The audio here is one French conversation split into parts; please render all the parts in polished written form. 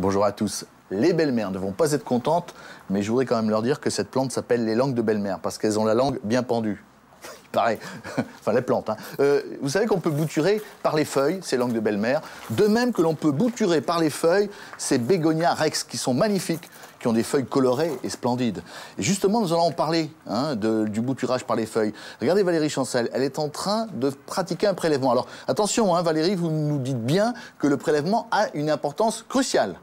Bonjour à tous. Les belles-mères ne vont pas être contentes, mais je voudrais quand même leur dire que cette plante s'appelle les langues de belle-mère, parce qu'elles ont la langue bien pendue. Il paraît. Enfin, les plantes. Hein. Vous savez qu'on peut bouturer par les feuilles ces langues de belle-mère, de même que l'on peut bouturer par les feuilles ces bégonias rex, qui sont magnifiques, qui ont des feuilles colorées et splendides. Et justement, nous allons en parler du bouturage par les feuilles. Regardez Valérie Chancel, elle est en train de pratiquer un prélèvement. Alors, attention, Valérie, vous nous dites bien que le prélèvement a une importance cruciale.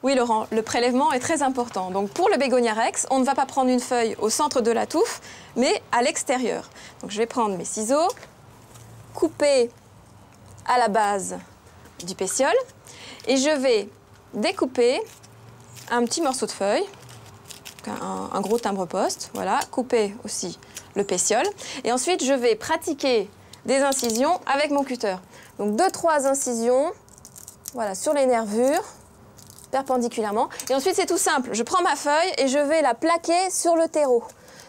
Oui, Laurent, le prélèvement est très important. Donc, pour le bégonia rex, on ne va pas prendre une feuille au centre de la touffe, mais à l'extérieur. Donc, je vais prendre mes ciseaux, couper à la base du pétiole, et je vais découper un petit morceau de feuille, un gros timbre-poste, voilà, couper aussi le pétiole. Et ensuite, je vais pratiquer des incisions avec mon cutter. Donc, 2-3 incisions, voilà, sur les nervures, perpendiculairement. Et ensuite, c'est tout simple. Je prends ma feuille et je vais la plaquer sur le terreau.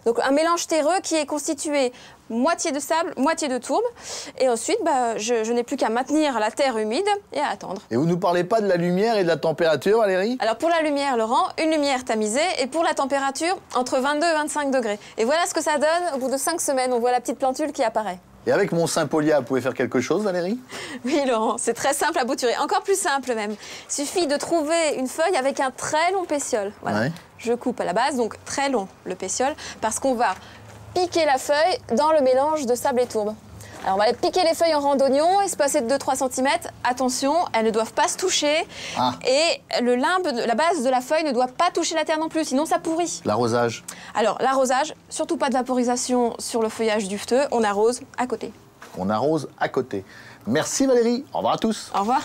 Donc, un mélange terreux qui est constitué moitié de sable, moitié de tourbe. Et ensuite, je n'ai plus qu'à maintenir la terre humide et à attendre. Et vous ne nous parlez pas de la lumière et de la température, Valérie? Alors, pour la lumière, Laurent, une lumière tamisée. Et pour la température, entre 22 et 25 degrés. Et voilà ce que ça donne au bout de 5 semaines. On voit la petite plantule qui apparaît. Et avec mon Saint-Polia, vous pouvez faire quelque chose, Valérie? Oui, Laurent, c'est très simple à bouturer. Encore plus simple même. Il suffit de trouver une feuille avec un très long pétiole. Voilà. Ouais. Je coupe à la base, donc très long le pétiole, parce qu'on va piquer la feuille dans le mélange de sable et tourbe. Alors, on va piquer les feuilles en randonnion, espacer de 2-3 cm. Attention, elles ne doivent pas se toucher. Ah. Et le limbe, la base de la feuille ne doit pas toucher la terre non plus, sinon ça pourrit. L'arrosage? Alors, l'arrosage, surtout pas de vaporisation sur le feuillage dufteux, on arrose à côté. On arrose à côté. Merci Valérie, au revoir à tous. Au revoir.